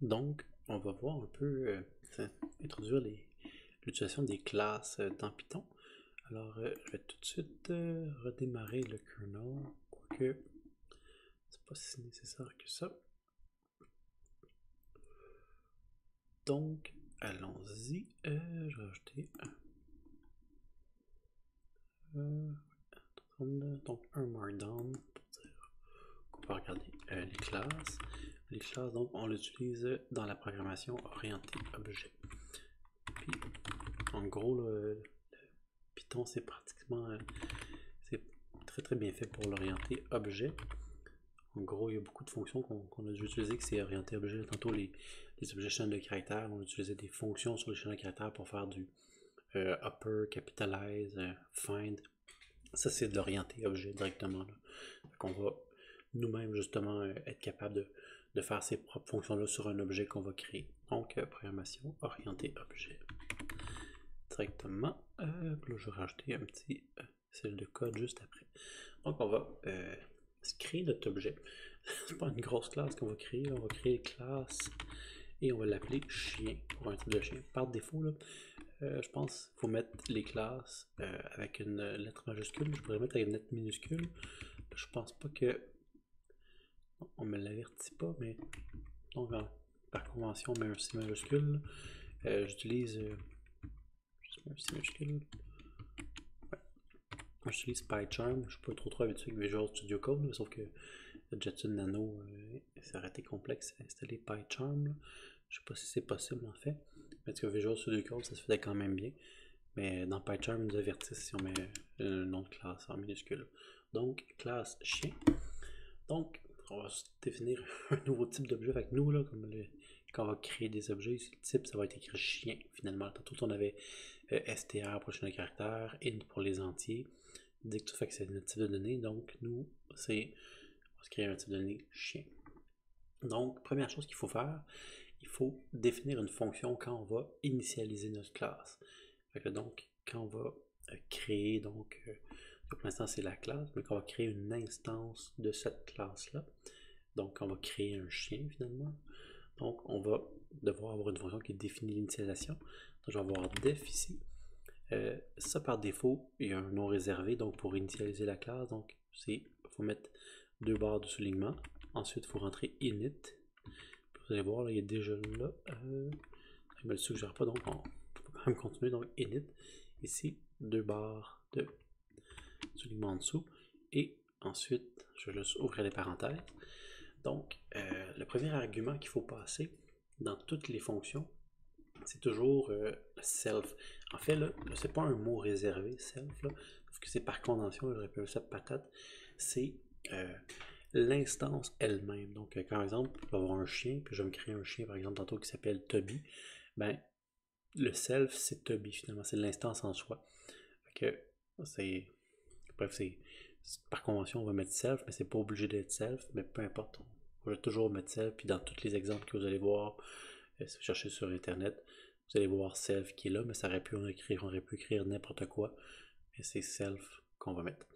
Donc, on va voir un peu, introduire l'utilisation des classes dans Python. Alors, je vais tout de suite redémarrer le kernel, quoique c'est pas si nécessaire que ça. Donc, allons-y. Je vais rajouter donc un markdown pour dire qu'on peut regarder les classes. Les classes, donc, on l'utilise dans la programmation orientée objet. Puis, en gros, le Python, c'est pratiquement c'est très très bien fait pour l'orienter objet. En gros, il y a beaucoup de fonctions qu'on a dû utiliser, que c'est orienté objet. Tantôt, les objets chaînes de caractères, on utilisait des fonctions sur les chaînes de caractères pour faire du upper, capitalize, find. Ça, c'est de l'orienté objet directement. Donc, on va nous-mêmes justement être capable de faire ces propres fonctions-là sur un objet qu'on va créer. Donc, programmation orientée objet. Directement. Là, je vais rajouter un petit celle de code juste après. Donc, on va créer notre objet. C'est pas une grosse classe qu'on va créer. On va créer une classe et on va l'appeler chien pour un type de chien. Par défaut, là, je pense qu'il faut mettre les classes avec une lettre majuscule. Je pourrais mettre avec une lettre minuscule. Je pense pas que. On me l'avertit pas, mais. Donc, par convention, on met un C majuscule. J'utilise. Un C majuscule. Moi, j'utilise PyCharm. Je suis pas trop habitué avec Visual Studio Code, mais sauf que Jetson Nano, ça aurait été complexe à installer PyCharm. Je sais pas si c'est possible en fait. Mais en tout cas, Visual Studio Code, ça se faisait quand même bien. Mais dans PyCharm, ils nous avertissent si on met le nom de classe en minuscule. Donc, classe chien. Donc, on va définir un nouveau type d'objet. Fait que nous, là, quand on va créer des objets, le type, ça va être écrit chien finalement. Tantôt, on avait str pour le caractère, int pour les entiers. Dit que tout fait que c'est notre type de données. Donc, nous, on va se créer un type de données chien. Donc, première chose qu'il faut faire, il faut définir une fonction quand on va initialiser notre classe. Fait que donc, quand on va créer, donc, pour l'instant c'est la classe, mais qu'on va créer une instance de cette classe-là. Donc, on va créer un chien finalement. Donc, on va devoir avoir une fonction qui définit l'initialisation. Donc, je vais avoir def ici. Ça par défaut, il y a un nom réservé, donc pour initialiser la classe, donc il faut mettre 2 barres de soulignement. Ensuite, il faut rentrer init. Vous allez voir, là, il est déjà là. Il me le suggère pas, donc on va quand même continuer. Donc init. Ici, 2 barres de soulignement en dessous. Et ensuite, je vais juste ouvrir les parenthèses. Donc, le premier argument qu'il faut passer dans toutes les fonctions, c'est toujours self. En fait, là c'est pas un mot réservé, self, là, parce que c'est par convention, je répète ça patate, c'est l'instance elle-même. Donc, par exemple, je vais avoir un chien, puis je vais me créer un chien, par exemple, tantôt qui s'appelle Toby. Ben, le self, c'est Toby, finalement, c'est l'instance en soi. Fait que, bref, par convention, on va mettre self, mais c'est pas obligé d'être self, mais peu importe, on va toujours mettre self, puis dans tous les exemples que vous allez voir, si vous cherchez sur Internet, vous allez voir self qui est là, mais ça aurait pu on aurait pu écrire n'importe quoi, mais c'est self qu'on va mettre.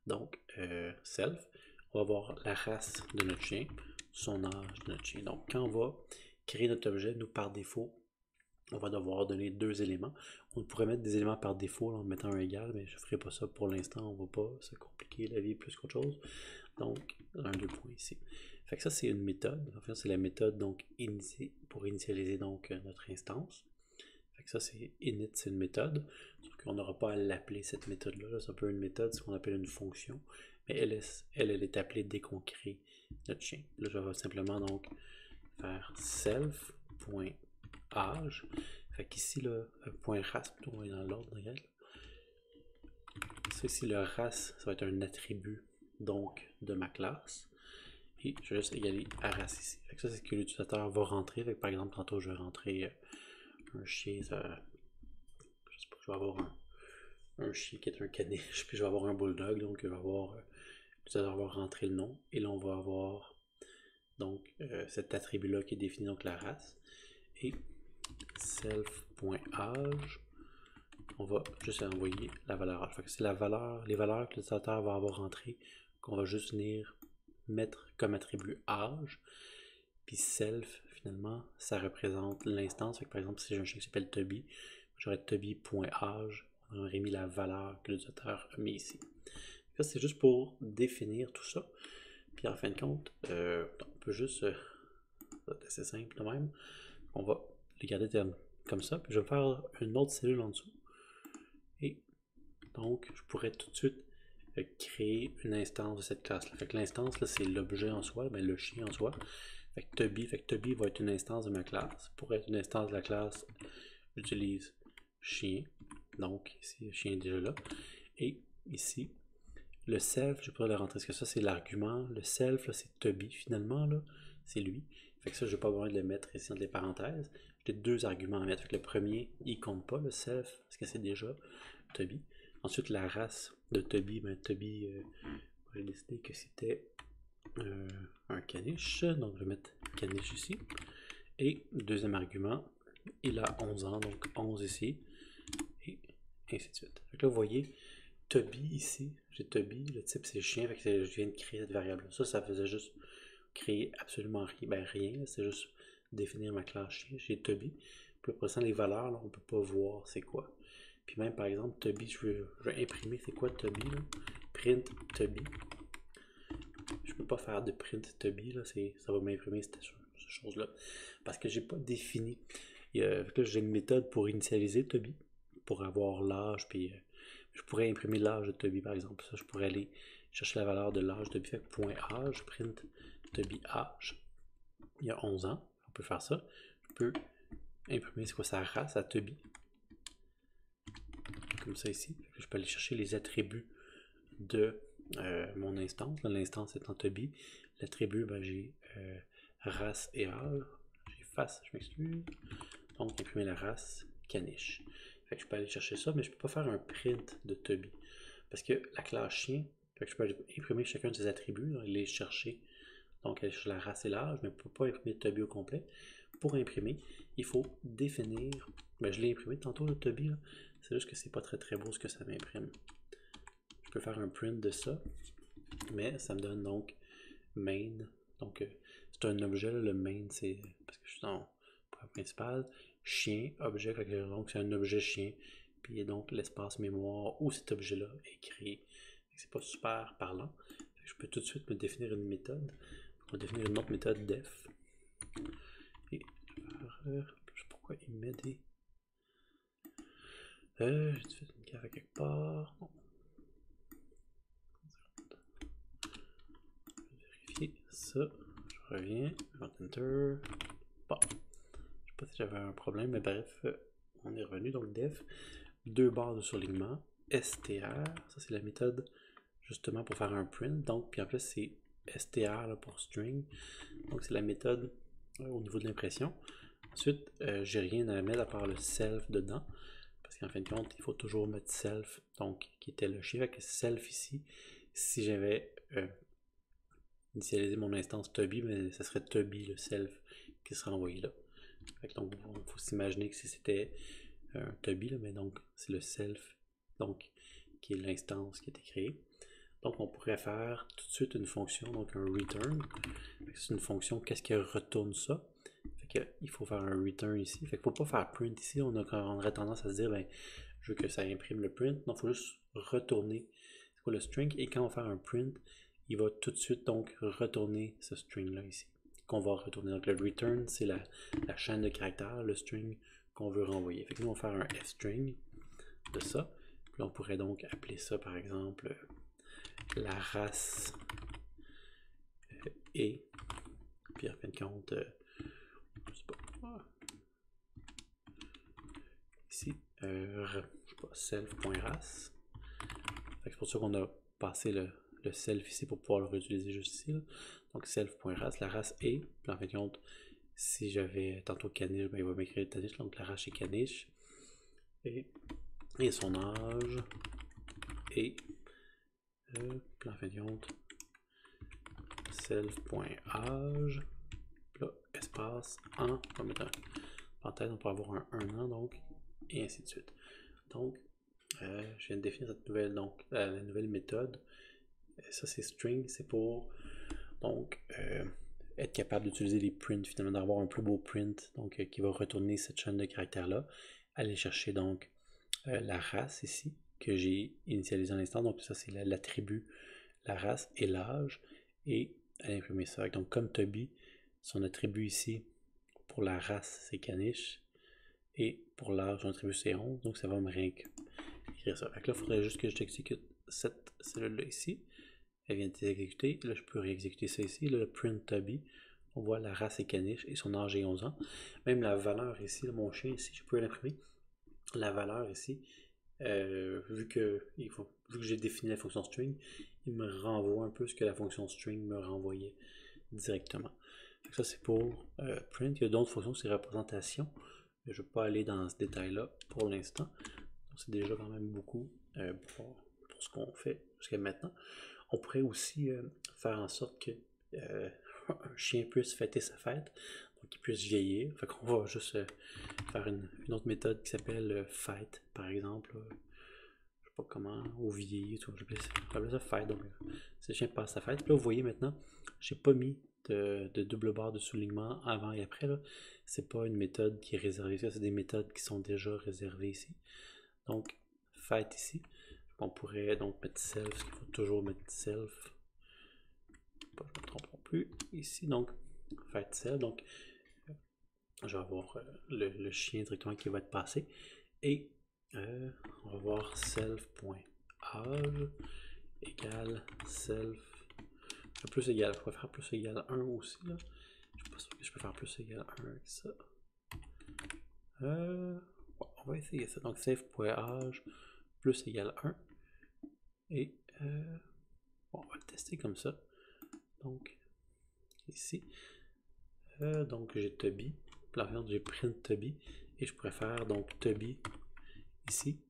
Donc, self, on va voir la race de notre chien, son âge de notre chien. Donc, quand on va créer notre objet, nous, par défaut, on va devoir donner 2 éléments. On pourrait mettre des éléments par défaut là, en mettant un égal, mais je ne ferai pas ça pour l'instant, on ne va pas se compliquer la vie plus qu'autre chose. Donc, un 2 points ici. Fait que ça, c'est une méthode. En fait, c'est la méthode donc pour initialiser donc notre instance. Fait que ça, c'est init, c'est une méthode. Sauf qu'on n'aura pas à l'appeler cette méthode-là. C'est un peu une méthode, c'est ce qu'on appelle une fonction. Mais elle est appelée dès qu'on crée notre chien. Là, je vais simplement donc faire self.age. Fait qu'ici, le point race, plutôt, on est dans l'ordre grec. Ça ici, le race, ça va être un attribut donc de ma classe. Et je vais juste égaler à race ici. Fait que ça, c'est ce que l'utilisateur va rentrer. Fait que, par exemple, tantôt, je vais rentrer un chien. Je sais pas, je vais avoir un chien qui est un caniche, puis je vais avoir un bulldog. Donc, je vais avoir l'utilisateur va rentrer le nom. Et là, on va avoir donc cet attribut-là qui définit donc la race. Et self.age, on va juste envoyer la valeur âge. C'est les valeurs que l'utilisateur va avoir rentrées qu'on va juste venir mettre comme attribut âge. Puis self, finalement, ça représente l'instance. Par exemple, si j'ai un chien qui s'appelle Toby, j'aurais Toby.age, on aurait mis la valeur que l'utilisateur a mis ici. Ça, c'est juste pour définir tout ça. Puis en fin de compte, on peut juste, c'est assez simple de même, on va les garder comme ça. Puis je vais faire une autre cellule en dessous. Et donc, je pourrais tout de suite créer une instance de cette classe-là. Fait que l'instance, c'est l'objet en soi, ben, le chien en soi. Fait que Toby va être une instance de ma classe. Pour être une instance de la classe, j'utilise chien. Donc, ici, le chien est déjà là. Et ici, le self, je ne vais pas le rentrer parce que ça, c'est l'argument. Le self, c'est Toby, finalement, là, c'est lui. Fait que ça, je n'ai pas besoin de le mettre ici entre les parenthèses. J'ai deux arguments à mettre. Fait que le premier, il ne compte pas, le self, parce que c'est déjà Toby. Ensuite, la race de Toby, ben Toby, j'ai décidé que c'était un caniche, donc je vais mettre caniche ici. Et deuxième argument, il a 11 ans, donc 11 ici, et ainsi de suite. Donc là, vous voyez, Toby ici, j'ai Toby, le type c'est chien, fait que je viens de créer cette variable. Ça faisait juste créer absolument rien, ben rien, c'est juste définir ma classe chien. J'ai Toby, puis pour l'instant, les valeurs, là, on ne peut pas voir c'est quoi. Puis même par exemple, Toby, je veux imprimer, c'est quoi Toby là? Print Toby. Je peux pas faire de print Toby, là, ça va m'imprimer cette chose-là. Parce que j'ai pas défini. Là, j'ai une méthode pour initialiser Toby, pour avoir l'âge, puis je pourrais imprimer l'âge de Toby par exemple. Ça, je pourrais aller chercher la valeur de l'âge de Toby, fait point âge, print Toby âge. Il y a 11 ans, on peut faire ça. Je peux imprimer c'est quoi sa race à Toby. Comme ça ici. Je peux aller chercher les attributs de mon instance. L'instance étant Toby. L'attribut, ben, j'ai race et âge. J'ai face, je m'excuse. Donc, imprimer la race, caniche. Fait que je peux aller chercher ça, mais je ne peux pas faire un print de Toby. Parce que la classe chien, fait que je peux aller imprimer chacun de ses attributs, les chercher. Donc, aller chercher la race et l'âge, mais je ne peux pas imprimer Toby au complet. Pour imprimer, il faut définir. Ben, je l'ai imprimé tantôt le Toby, c'est juste que c'est pas très beau ce que ça m'imprime. Je peux faire un print de ça, mais ça me donne donc main. Donc c'est un objet, là, le main, c'est parce que je suis dans le point principal. Chien, objet, donc c'est un objet chien. Puis donc l'espace mémoire où cet objet-là est créé. C'est pas super parlant. Je peux tout de suite me définir une méthode. On va définir une autre méthode def. Et je sais pas pourquoi il met des. J'ai fait une cave à quelque part. Non. Vérifier ça. Je reviens. Enter. Bon. Je sais pas si j'avais un problème, mais bref, on est revenu. Donc def. 2 barres de surlignement. str. Ça, c'est la méthode justement pour faire un print. Donc, puis en plus, c'est str là, pour string. Donc, c'est la méthode au niveau de l'impression. Ensuite, j'ai rien à mettre à part le self dedans. Parce qu'en fin de compte, il faut toujours mettre self, donc qui était le chien. Fait que self ici, si j'avais initialisé mon instance Toby, mais ça serait Toby, le self, qui serait envoyé là. Fait que donc, il faut s'imaginer que si c'était un Toby, là, mais donc c'est le self, donc qui est l'instance qui a été créée. Donc on pourrait faire tout de suite une fonction, donc un return. C'est une fonction, qu'est-ce qui retourne ça? Il faut faire un return ici. Fait qu'il ne faut pas faire print ici. On aurait tendance à se dire, ben, je veux que ça imprime le print. Non, il faut juste retourner c'est quoi le string. Et quand on va faire un print, il va tout de suite donc retourner ce string-là ici. Qu'on va retourner. Donc le return, c'est la chaîne de caractères, le string qu'on veut renvoyer. Fait que nous, on va faire un string de ça. Puis là, on pourrait donc appeler ça, par exemple, la race et. Puis en fin de compte, je sais pas. Ici, je sais pas, self.race. C'est pour ça qu'on a passé le self ici pour pouvoir le réutiliser juste ici. Là. Donc self.race, la race est. Puis en fin de compte, si j'avais tantôt caniche, ben, il va m'écrire caniche, donc la race est caniche. Et son âge. Et puis en fin de compte, self.âge. Là, espace en. On va mettre un parenthèse, on peut avoir un an donc. Et ainsi de suite. Donc, je viens de définir cette nouvelle, donc, la nouvelle méthode. Ça, c'est string, c'est pour donc être capable d'utiliser les prints, finalement d'avoir un plus beau print, donc qui va retourner cette chaîne de caractères-là, aller chercher donc la race ici, que j'ai initialisé à l'instant, donc ça c'est l'attribut, la race et l'âge, et aller imprimer ça. Donc comme Toby, son attribut ici, pour la race c'est Caniche, et pour l'âge son attribut c'est 11, donc ça va me réécrire ça. Donc là, il faudrait juste que je t'exécute cette cellule-là ici. Elle vient d'être exécutée. Là, je peux réexécuter ça ici. Là, le print Toby. On voit la race est Caniche et son âge est 11 ans. Même la valeur ici, là, mon chien ici, je peux l'imprimer. La valeur ici, vu que j'ai défini la fonction string, il me renvoie un peu ce que la fonction string me renvoyait directement. Donc ça, c'est pour print. Il y a d'autres fonctions, c'est représentation. Je ne vais pas aller dans ce détail-là pour l'instant. C'est déjà quand même beaucoup pour ce qu'on fait jusqu'à maintenant. On pourrait aussi faire en sorte que un chien puisse fêter sa fête, donc qu'il puisse vieillir. Fait qu'on va juste faire une autre méthode qui s'appelle fête, par exemple. Je sais pas comment, ou vieillir, je vais appeler ça fête. Donc, si le chien passe sa fête. Puis là, vous voyez maintenant, j'ai pas mis de double barre de soulignement avant et après. C'est pas une méthode qui est réservée. Ça, c'est des méthodes qui sont déjà réservées ici. Donc, fête ici. On pourrait donc mettre self, parce qu'il faut toujours mettre self. Je ne me trompe plus. Ici, donc, fête self. Donc, je vais avoir le chien directement qui va être passé. Et on va voir self.age égale self. Plus égal. Je pourrais faire plus égal 1 aussi. Là. Je ne suis pas sûr que je peux faire plus égal 1 avec ça. On va essayer ça. Donc, self.age plus égal 1. Et bon, on va le tester comme ça. Donc, ici. Donc, j'ai Toby. Là, j'ai print Toby. Et je pourrais faire donc Toby ici.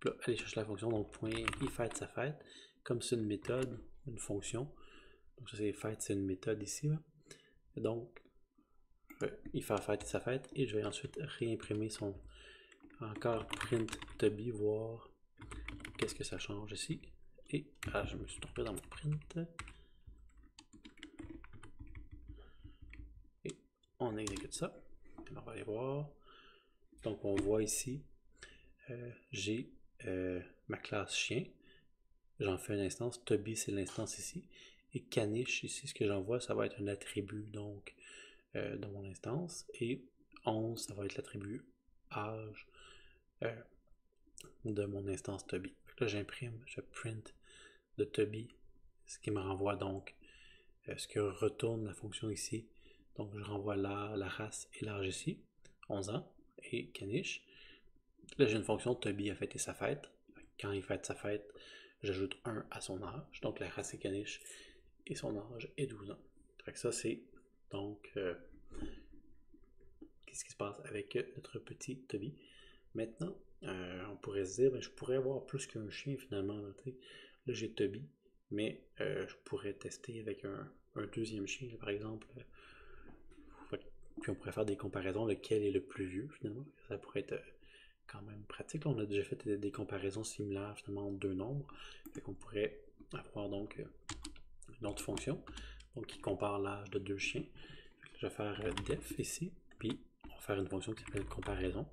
Puis là, aller chercher la fonction. Donc, point il fête sa fête. Comme c'est une méthode, une fonction. Donc, ça, c'est fête, c'est une méthode ici. Là. Et donc, il fait fête sa fête. Et je vais ensuite réimprimer son encore print Toby, voir qu'est-ce que ça change ici. Et je me suis trompé dans mon print. Et on exécute ça. On va aller voir. Donc on voit ici, j'ai ma classe chien. J'en fais une instance. Toby, c'est l'instance ici. Et Caniche, ici, ce que j'envoie, ça va être un attribut donc de mon instance. Et 11, ça va être l'attribut âge de mon instance Toby. Là, j'imprime, je print de Toby, ce qui me renvoie donc ce que retourne la fonction ici. Donc, je renvoie la race et l'âge ici, 11 ans, et Caniche. Là, j'ai une fonction Toby a fêté sa fête. Quand il fête sa fête, j'ajoute 1 à son âge. Donc, la race est Caniche et son âge est 12 ans. Fait que ça, c'est donc qu'est-ce qui se passe avec notre petit Toby. Maintenant, on pourrait se dire, je pourrais avoir plus qu'un chien finalement. Là, j'ai Toby, mais je pourrais tester avec un deuxième chien, par exemple. Puis on pourrait faire des comparaisons, lequel est le plus vieux finalement. Ça pourrait être quand même pratique. Là, on a déjà fait des comparaisons similaires finalement entre deux nombres. Fait qu'on pourrait avoir donc une autre fonction donc, qui compare l'âge de deux chiens. Je vais faire def ici, puis on va faire une fonction qui s'appelle comparaison.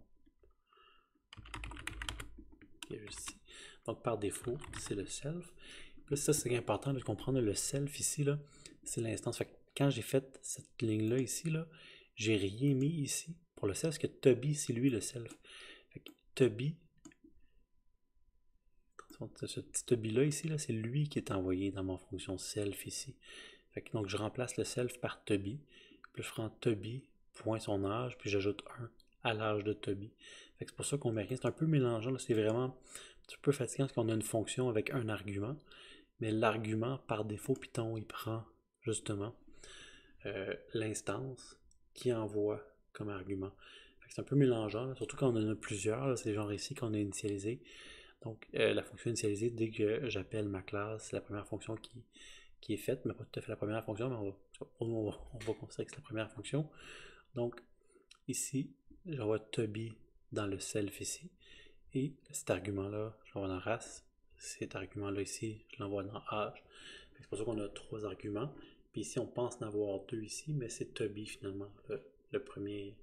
Qui est juste ici. Donc par défaut, c'est le self. Puis ça, c'est important de comprendre. Le self ici, c'est l'instance. Fait que quand j'ai fait cette ligne-là ici, j'ai rien mis ici pour le self, parce que Toby, c'est lui le self. Fait que Toby, ce petit Toby-là ici, c'est lui qui est envoyé dans ma fonction self ici. Fait que, donc je remplace le self par Toby. Puis je prends Toby, point son âge, puis j'ajoute 1 à l'âge de Toby. Fait que c'est pour ça qu'on met rien. C'est un peu mélangeant. C'est vraiment un petit peu fatigant parce qu'on a une fonction avec un argument. Mais l'argument, par défaut, Python, il prend justement l'instance qui envoie comme argument. C'est un peu mélangeant, là, surtout quand on en a plusieurs. C'est genre ici qu'on a initialisé. Donc, la fonction initialisée, dès que j'appelle ma classe, c'est la première fonction qui est faite, mais pas tout à fait la première fonction, mais on va considérer que c'est la première fonction. Donc, ici, j'envoie Toby dans le self ici. Et cet argument-là, je l'envoie dans race. Cet argument-là ici, je l'envoie dans âge. C'est pour ça qu'on a trois arguments. Puis ici, on pense en avoir 2 ici, mais c'est Toby finalement, le premier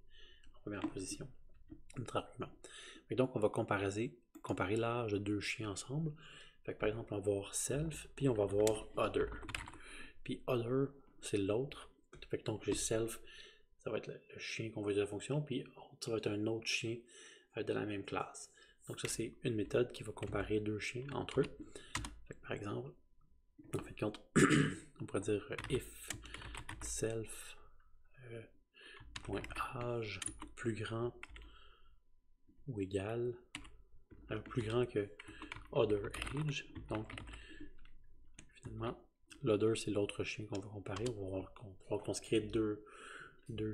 en première position, notre argument. Et donc, on va comparer l'âge de 2 chiens ensemble. Fait que, par exemple, on va voir self, puis on va voir other. Puis other, c'est l'autre. Fait que donc, j'ai self, ça va être le chien qu'on veut de la fonction, puis ça va être un autre chien de la même classe. Donc ça, c'est une méthode qui va comparer 2 chiens entre eux. Fait que, par exemple, en fait compte, on pourrait dire if self .âge plus grand ou égal plus grand que other age. Donc, finalement, l'other, c'est l'autre chien qu'on va comparer. On va voir qu'on se crée deux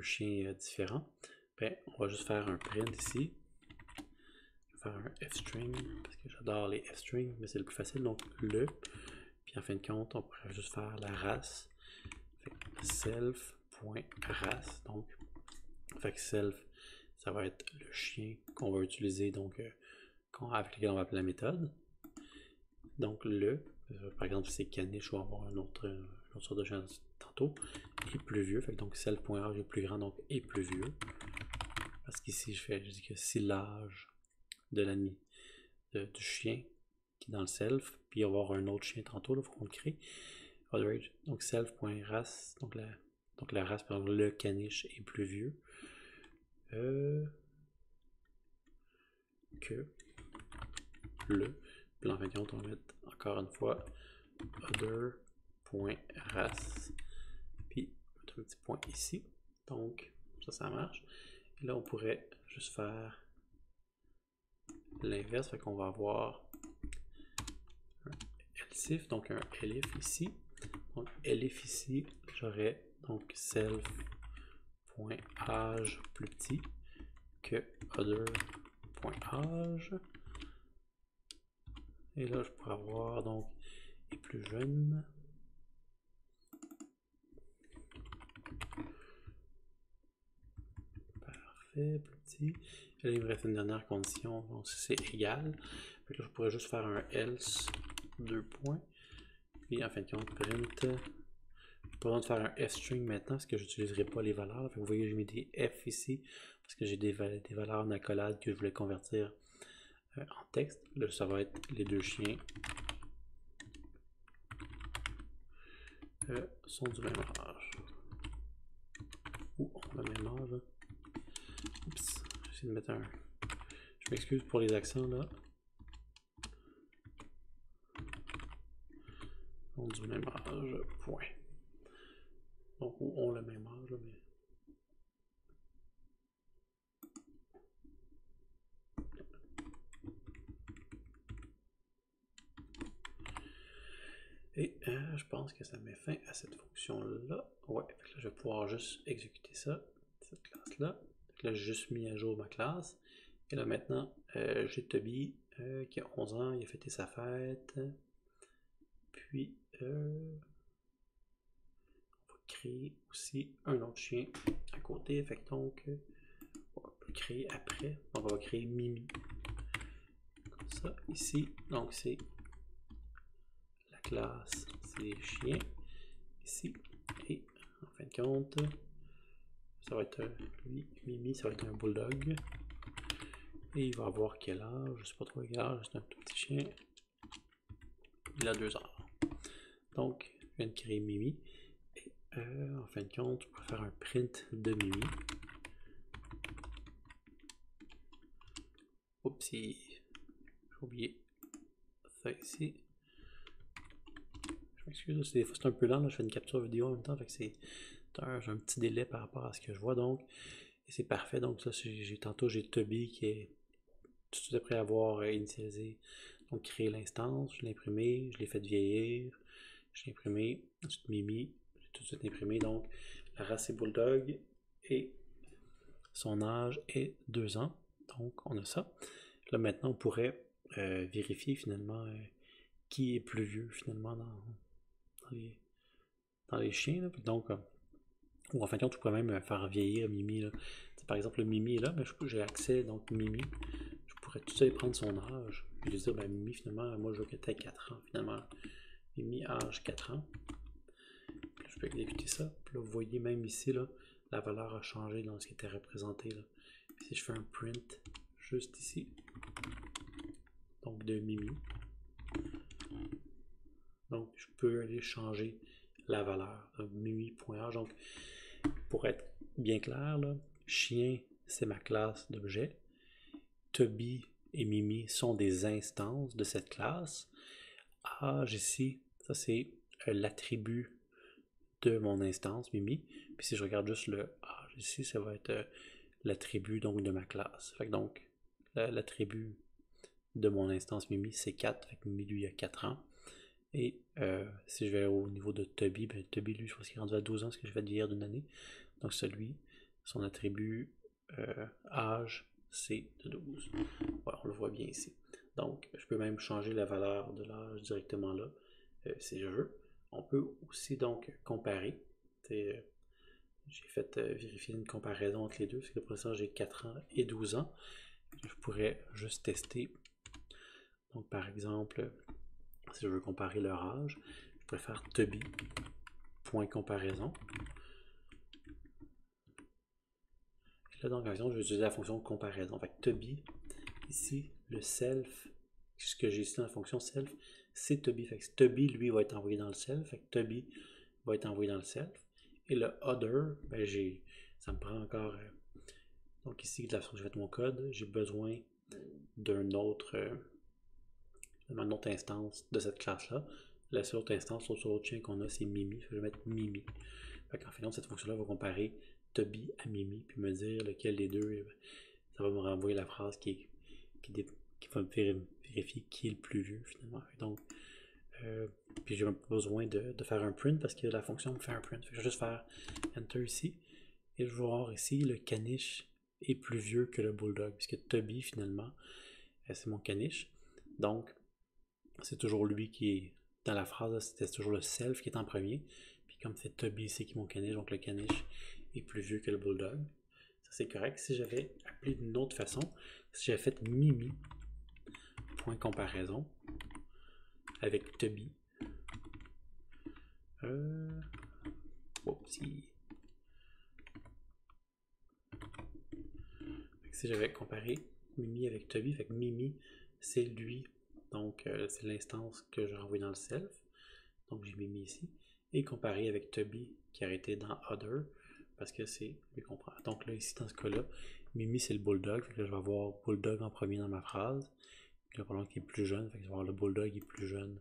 chiens différents. Ben, on va juste faire un print ici. Je vais faire un f-string parce que j'adore les f-strings, mais c'est le plus facile. Donc, le. Puis en fin de compte, on pourrait juste faire la race. Self.race. Donc, fait que self, ça va être le chien qu'on va utiliser, donc avec lequel on va appeler la méthode. Donc par exemple, si c'est caniche, je vais avoir une autre sorte de chien tantôt, est plus vieux. Fait que donc self.âge est plus grand, donc est plus vieux. Parce qu'ici, je dis que si l'âge de l'ami du chien qui est dans le self, puis il va y avoir un autre chien tantôt, il faut qu'on le crée. Donc self.race, donc la race, par exemple, le caniche est plus vieux que le. Puis en fin de compte, on va mettre encore une fois other.race. Puis un petit point ici. Donc ça marche. Et là, on pourrait juste faire l'inverse. Fait qu'on va avoir un elsif, donc un elif ici. Donc elif ici, j'aurais donc self.âge plus petit que other.âge. Et là, je pourrais avoir donc est plus jeune. Parfait, plus petit. Et là, il me reste une dernière condition, donc c'est égal. Fait que là, je pourrais juste faire un else 2 points. Puis en fin de compte, print. Je n'ai pas besoin de faire un f-string maintenant parce que je n'utiliserai pas les valeurs. Fait que vous voyez, j'ai mis des f ici parce que j'ai des valeurs en accolade que je voulais convertir en texte. Là, ça va être les 2 chiens sont du même âge. Ou ont le même âge. Oups, j'essaie de mettre un. Je m'excuse pour les accents là. Ont du même âge, point. Donc, ou ont le même âge, là, mais. Et je pense que ça met fin à cette fonction-là. Ouais, là, je vais pouvoir juste exécuter ça, cette classe-là. Là, j'ai juste mis à jour ma classe. Et là, maintenant, j'ai Toby qui a 11 ans, il a fêté sa fête. Puis, on va créer aussi un autre chien à côté. Fait que donc, on peut créer après. Donc, on va créer Mimi. Comme ça, ici. Donc, c'est classe, c'est chien ici, et en fin de compte, ça va être lui, Mimi, ça va être un bulldog, et il va avoir quel âge, je sais pas trop quel âge, c'est un tout petit chien, il a 2 ans. Donc, je viens de créer Mimi, et en fin de compte, on va faire un print de Mimi. Oupsie, j'ai oublié ça ici. Je m'excuse, c'est un peu lent, là, je fais une capture vidéo en même temps, fait que j'ai un petit délai par rapport à ce que je vois, donc, et c'est parfait. Donc ça, tantôt j'ai Toby qui est tout de suite après avoir initialisé, donc créé l'instance, je l'ai imprimé, je l'ai fait vieillir, je l'ai imprimé, ensuite Mimi, j'ai tout de suite imprimé, donc la race est Bulldog, et son âge est 2 ans, donc on a ça. Là maintenant on pourrait vérifier finalement qui est plus vieux finalement dans les chiens. Là. Donc, ou en fin de compte, tu pourrais même faire vieillir Mimi. Là. Par exemple, le Mimi est là, mais j'ai accès, donc Mimi, je pourrais tout ça prendre son âge. Je vais dire, ben, Mimi, finalement, moi je veux que tu aies 4 ans, finalement. Mimi, âge 4 ans. Puis, je vais exécuter ça. Puis là, vous voyez même ici, là, la valeur a changé dans ce qui était représenté. Là. Si je fais un print juste ici, donc de Mimi, donc je peux aller changer la valeur. Mimi.âge. Donc, pour être bien clair, là, chien, c'est ma classe d'objet. Toby et Mimi sont des instances de cette classe. Âge ici, ça c'est l'attribut de mon instance Mimi. Puis si je regarde juste le âge ici, ça va être l'attribut donc de ma classe. Fait que donc, l'attribut de mon instance Mimi, c'est 4. Fait que Mimi, lui, a 4 ans. Et si je vais au niveau de Toby, ben Toby, lui, je pense qu'il est rendu à 12 ans, parce que je vais vieillir d'une année. Donc celui, son attribut âge, c'est de 12. Voilà, on le voit bien ici. Donc, je peux même changer la valeur de l'âge directement là, si je veux. On peut aussi donc comparer. J'ai fait vérifier une comparaison entre les deux, parce que pour l'instant j'ai 4 ans et 12 ans. Je pourrais juste tester. Donc par exemple, si je veux comparer leur âge, je pourrais faire Toby, point comparaison. Et là, donc, par exemple, je vais utiliser la fonction comparaison. Fait que Toby, ici, le self, ce que j'ai ici dans la fonction self, c'est Toby. Fait que Toby, lui, va être envoyé dans le self. Fait que Toby va être envoyé dans le self. Et le other, ben ça me prend encore. Donc ici, de la façon que je vais mettre mon code, j'ai besoin d'une autre instance de cette classe-là. La seule autre instance, l'autre autre chien qu'on a, c'est Mimi. Fait que je vais mettre Mimi. Fait qu'en fait, cette fonction-là va comparer Toby à Mimi, puis me dire lequel des deux, ça va me renvoyer la phrase qui va me faire vérifier qui est le plus vieux finalement. Donc, puis j'ai même pas besoin de faire un print parce que la fonction me fait un print. Fait que je vais juste faire Enter ici. Et je vais voir ici le caniche est plus vieux que le bulldog, puisque Toby finalement, c'est mon caniche. Donc, c'est toujours lui qui est dans la phrase, c'était toujours le self qui est en premier. Puis comme c'est Toby ici qui est mon caniche, donc le caniche est plus vieux que le bulldog. Ça c'est correct. Si j'avais appelé d'une autre façon, si j'avais fait Mimi, point comparaison, avec Toby. Si j'avais comparé Mimi avec Toby, fait que Mimi, c'est lui, donc c'est l'instance que je renvoie dans le self. Donc j'ai Mimi ici. Et comparé avec Toby qui a été dans Other, parce que c'est lui qu'on prend. Donc là, ici, dans ce cas-là, Mimi, c'est le bulldog. Fait que là, je vais avoir bulldog en premier dans ma phrase. Puis là, pendant qu'il est plus jeune, fait que je vais avoir le bulldog est plus jeune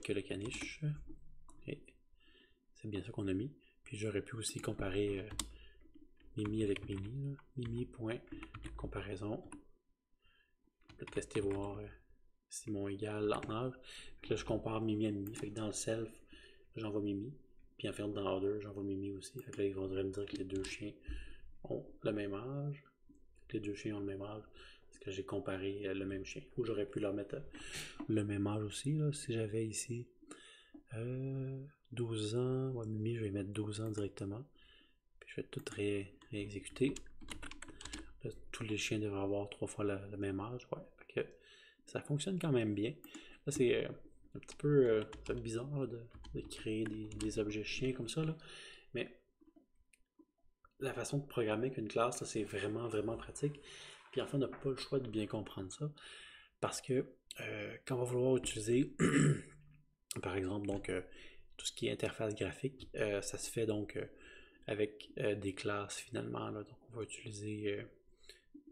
que le caniche. Et c'est bien ça qu'on a mis. Puis j'aurais pu aussi comparer Mimi avec Mimi. Mimi, point, comparaison. Je vais tester voir si mon égal en âge. Fait que là, je compare Mimi à Mimi. Fait que dans le self, j'envoie Mimi. Puis en fait, dans Other, j'envoie Mimi aussi. Fait que là, il faudrait me dire que les deux chiens ont le même âge. Les deux chiens ont le même âge. Parce que j'ai comparé le même chien. Ou j'aurais pu leur mettre le même âge aussi. Là, si j'avais ici 12 ans. Ouais, Mimi, je vais mettre 12 ans directement. Puis je vais tout réexécuter. Là, tous les chiens devraient avoir 3 fois le même âge. Ouais. Fait que ça fonctionne quand même bien. Là, c'est un petit peu bizarre là, de créer des objets chiens comme ça. Là. Mais la façon de programmer qu'une classe, c'est vraiment, vraiment pratique. Puis enfin, on n'a pas le choix de bien comprendre ça. Parce que quand on va vouloir utiliser, par exemple, donc tout ce qui est interface graphique, ça se fait donc avec des classes finalement. Là. Donc on va utiliser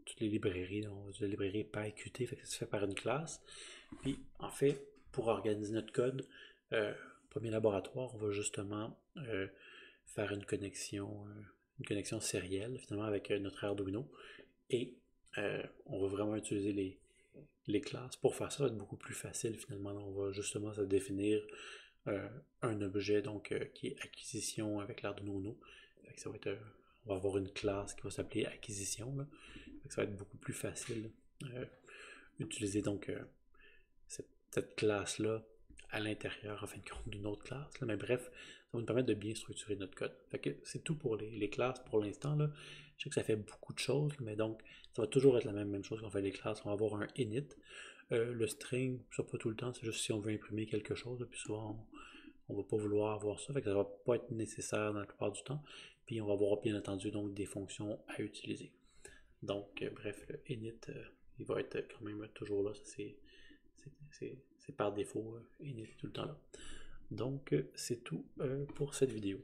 toutes les librairies, donc la librairie PyQt, fait que ça se fait par une classe. Puis en fait, pour organiser notre code, premier laboratoire, on va justement faire une connexion sérielle finalement avec notre Arduino. Et on va vraiment utiliser les classes. Pour faire ça, ça va être beaucoup plus facile finalement. On va justement se définir un objet donc qui est acquisition avec l'Arduino Uno. Ça va être, on va avoir une classe qui va s'appeler acquisition. Là. Ça va être beaucoup plus facile utiliser donc cette classe-là à l'intérieur en fin de compte d'une autre classe. Là. Mais bref, ça va nous permettre de bien structurer notre code. C'est tout pour les classes pour l'instant. Je sais que ça fait beaucoup de choses, mais donc ça va toujours être la même chose qu'on fait les classes. On va avoir un init. Le string, ça pas tout le temps, c'est juste si on veut imprimer quelque chose. Puis souvent, on va pas vouloir avoir ça, fait que ça va pas être nécessaire dans la plupart du temps. Puis on va avoir bien entendu donc des fonctions à utiliser. Donc bref, le init, il va être quand même toujours là, c'est par défaut, init tout le temps là. Donc c'est tout pour cette vidéo.